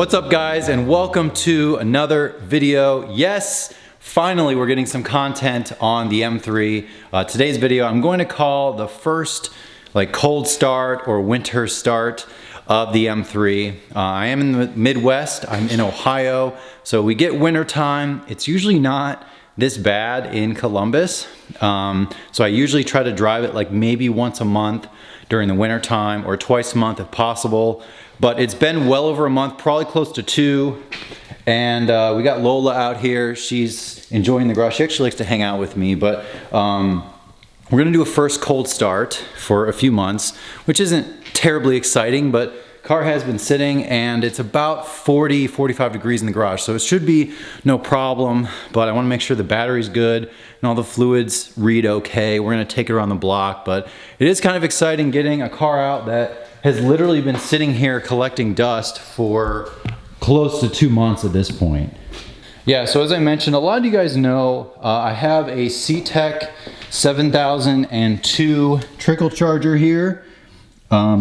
What's up guys, and welcome to another video. Yes, finally we're getting some content on the M3. Today's video I'm going to call the first cold start or winter start of the M3. I am in the Midwest, I'm in Ohio, so we get winter time. It's usually not this bad in Columbus, so I usually try to drive it maybe once a month during the winter time or twice a month if possible. But it's been well over a month, probably close to 2. And we got Lola out here. She's enjoying the garage. She actually likes to hang out with me, but we're gonna do a first cold start for a few months, which isn't terribly exciting, but car has been sitting and it's about 40, 45 degrees in the garage. So it should be no problem, but I wanna make sure the battery's good and all the fluids read okay. We're gonna take it around the block, but it is kind of exciting getting a car out that has literally been sitting here collecting dust for close to 2 months at this point. Yeah, so as I mentioned, a lot of you guys know I have a C-Tech 7002 trickle charger here.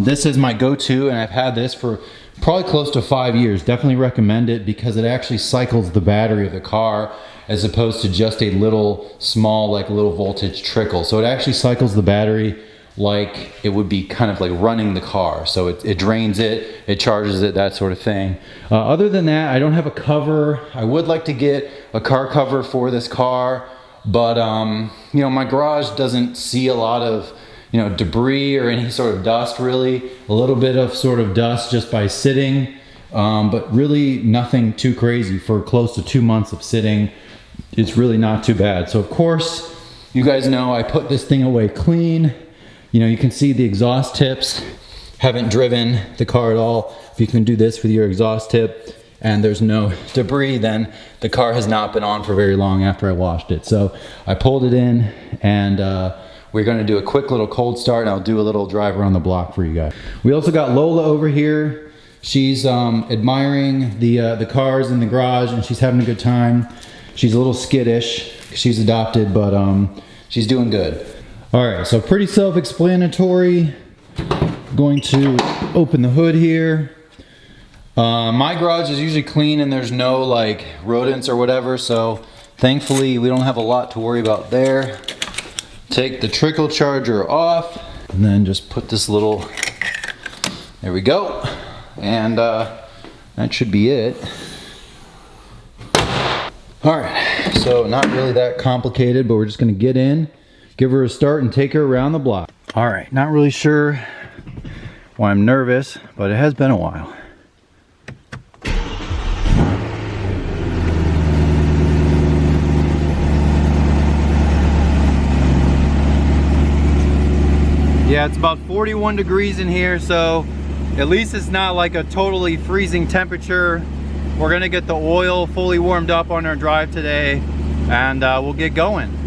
This is my go-to, and I've had this for probably close to 5 years. Definitely recommend it because it actually cycles the battery of the car as opposed to just a little small, little voltage trickle. So it actually cycles the battery like it would be kind of like running the car. So it drains it, it charges it, that sort of thing. Other than that, I don't have a cover. I would like to get a car cover for this car, but you know, my garage doesn't see a lot of debris or any sort of dust really. A little bit of sort of dust just by sitting, but really nothing too crazy for close to 2 months of sitting. It's really not too bad. So of course, you guys know I put this thing away clean. You can see the exhaust tips. Haven't driven the car at all. If you can do this with your exhaust tip and there's no debris, then the car has not been on for very long after I washed it. So I pulled it in and we're gonna do a quick little cold start and I'll do a little drive around the block for you guys. We also got Lola over here. She's admiring the cars in the garage and she's having a good time. She's a little skittish. She's adopted, but she's doing good. All right, so pretty self-explanatory. Going to open the hood here. My garage is usually clean and there's no rodents or whatever, so thankfully we don't have a lot to worry about there. Take the trickle charger off and then just put this little, there we go. And that should be it. All right, so not really that complicated, but we're just gonna get in, give her a start and take her around the block. All right, not really sure why I'm nervous, but it has been a while. Yeah, it's about 41 degrees in here, so at least it's not like a totally freezing temperature. We're gonna get the oil fully warmed up on our drive today, and we'll get going.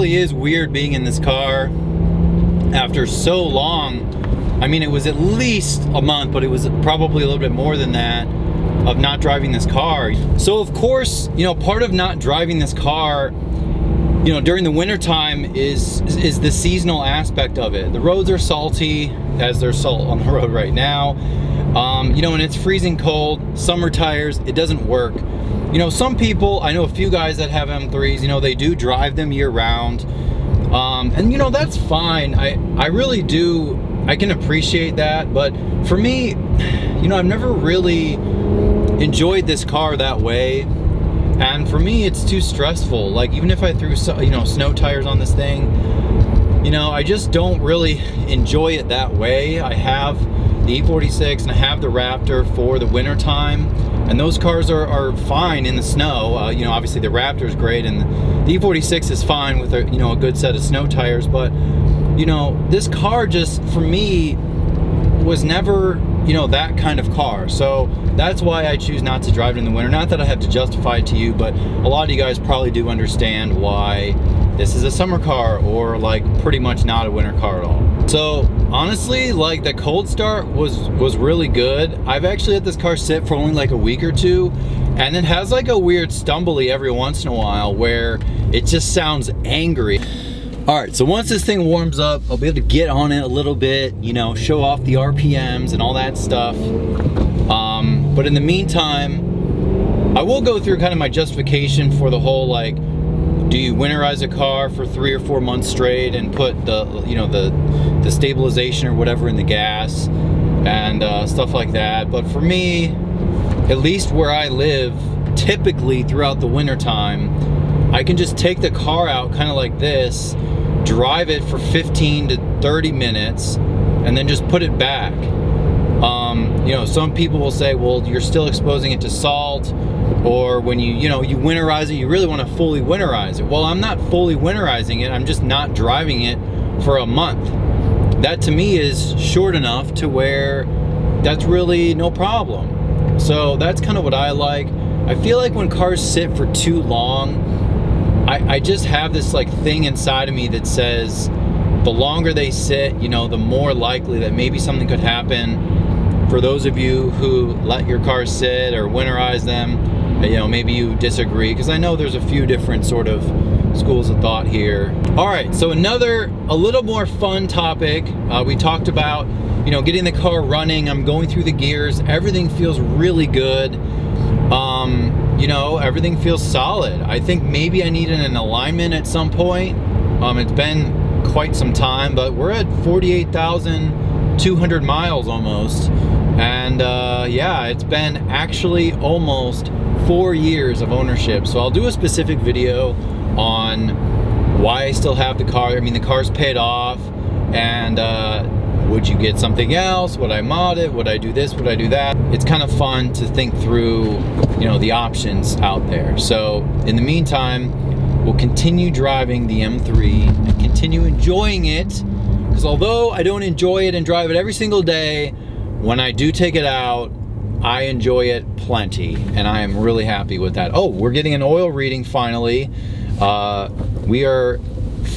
Is weird being in this car after so long. I mean, it was at least a month, but it was probably a little bit more than that of not driving this car. So of course, part of not driving this car during the winter time is the seasonal aspect of it. The roads are salty, as there's salt on the road right now, and it's freezing cold. Summer tires, it doesn't work. Some people, I know a few guys that have M3s, they do drive them year round. And that's fine. I really do, I can appreciate that. But for me, I've never really enjoyed this car that way. And for me, it's too stressful. Even if I threw, snow tires on this thing, I just don't really enjoy it that way. I have the E46 and I have the Raptor for the winter time. And those cars are fine in the snow. Obviously the Raptor is great, and the E46 is fine with a good set of snow tires. But this car just, for me, was never you know, that kind of car. So that's why I choose not to drive it in the winter. Not that I have to justify it to you, but a lot of you guys probably do understand why this is a summer car, or like pretty much not a winter car at all. So honestly, like, the cold start was really good. I've actually had this car sit for only like a week or two, and it has like a weird stumbly every once in a while where it just sounds angry. All right, so once this thing warms up, I'll be able to get on it a little bit, you know, show off the RPMs and all that stuff. But in the meantime, I will go through kind of my justification for the whole, like, do you winterize a car for 3 or 4 months straight and put the, you know, the stabilization or whatever in the gas and stuff like that. But for me, at least where I live, typically throughout the winter time, I can just take the car out kind of like this, drive it for 15 to 30 minutes, and then just put it back. You know, some people will say, well, you're still exposing it to salt, or when you winterize it, you really want to fully winterize it. Well, I'm not fully winterizing it, I'm just not driving it for a month. That to me is short enough to where that's really no problem. So that's kind of what I like. I feel like when cars sit for too long, I just have this like thing inside of me that says the longer they sit, you know, the more likely that maybe something could happen. For those of you who let your cars sit or winterize them, you know, maybe you disagree, because I know there's a few different sort of schools of thought here. All right, so a little more fun topic. We talked about, you know, getting the car running. I'm going through the gears. Everything feels really good. You know, everything feels solid. I think maybe I needed an alignment at some point. It's been quite some time, but we're at 48,200 miles almost. And yeah, it's been actually almost 4 years of ownership. So I'll do a specific video on why I still have the car. I mean, the car's paid off, and would you get something else? Would I mod it? Would I do this? Would I do that? It's kind of fun to think through, you know, the options out there. So in the meantime, we'll continue driving the M3 and continue enjoying it, because although I don't enjoy it and drive it every single day, when I do take it out, I enjoy it plenty, and I am really happy with that. Oh, we're getting an oil reading finally. We are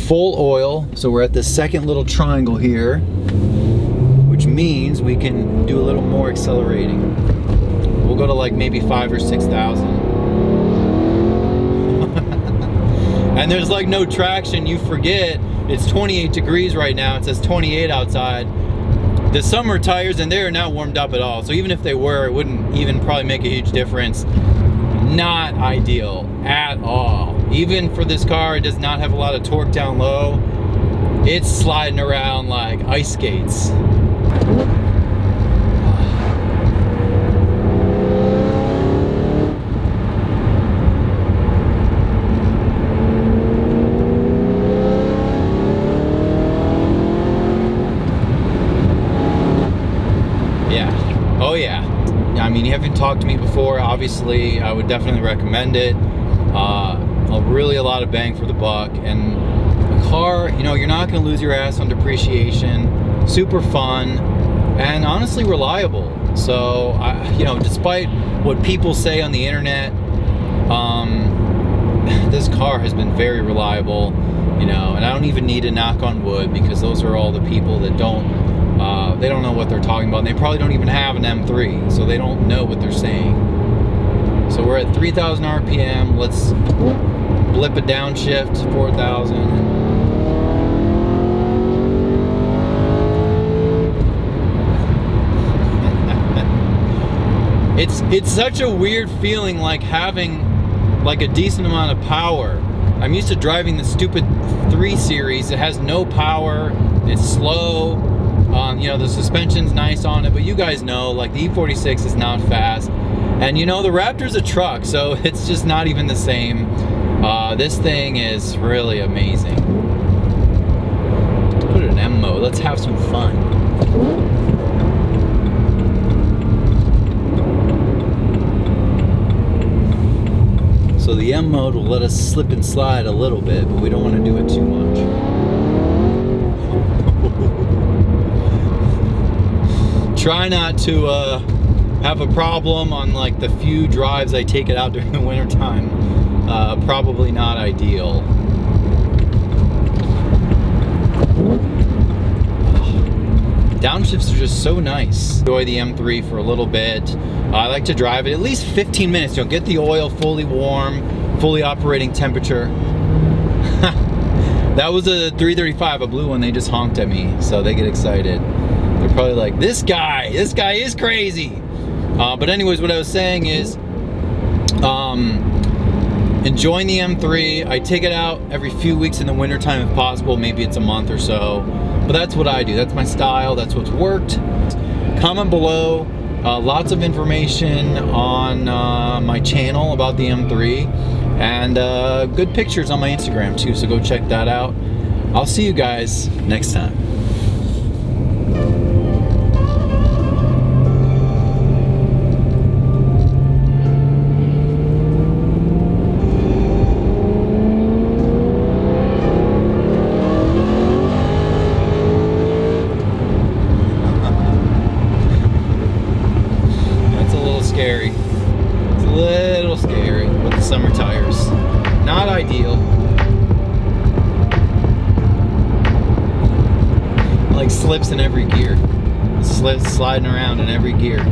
full oil, so we're at the second little triangle here, which means we can do a little more accelerating. We'll go to like maybe 5,000 or 6,000. And there's like no traction. You forget it's 28 degrees right now. It says 28 outside. The summer tires, and they're not warmed up at all. So even if they were, it wouldn't even probably make a huge difference. Not ideal at all. Even for this car, it does not have a lot of torque down low. It's sliding around like ice skates. Oh yeah. I mean, you haven't talked to me before. Obviously, I would definitely recommend it. Really a lot of bang for the buck, and a car, you know, you're not going to lose your ass on depreciation. Super fun, and honestly reliable. So, you know, despite what people say on the internet, this car has been very reliable. You know, and I don't even need to knock on wood, because those are all the people that they don't know what they're talking about, and they probably don't even have an M3, so they don't know what they're saying. So we're at 3,000 RPM. Let's blip a downshift, 4,000. It's such a weird feeling, like having like a decent amount of power. I'm used to driving the stupid 3 Series. It has no power. It's slow. You know, the suspension's nice on it, but you guys know, like, the E46 is not fast. And you know, the Raptor's a truck, so it's just not even the same. This thing is really amazing. Let's put it in M mode. Let's have some fun. So the M mode will let us slip and slide a little bit, but we don't want to do it too much. try not to have a problem on like the few drives I take it out during the winter time. Probably not ideal. Downshifts are just so nice. Enjoy the M3 for a little bit. I like to drive it at least 15 minutes. Get the oil fully warm, fully operating temperature. That was a 335, a blue one. They just honked at me, so they get excited. They're probably like, this guy is crazy. But anyways, what I was saying is, enjoying the M3. I take it out every few weeks in the wintertime if possible. Maybe it's a month or so. But that's what I do. That's my style. That's what's worked. Comment below. Lots of information on my channel about the M3. And good pictures on my Instagram too. So go check that out. I'll see you guys next time. Scary. It's a little scary with the summer tires. Not ideal. Like slips in every gear. Slips sliding around in every gear.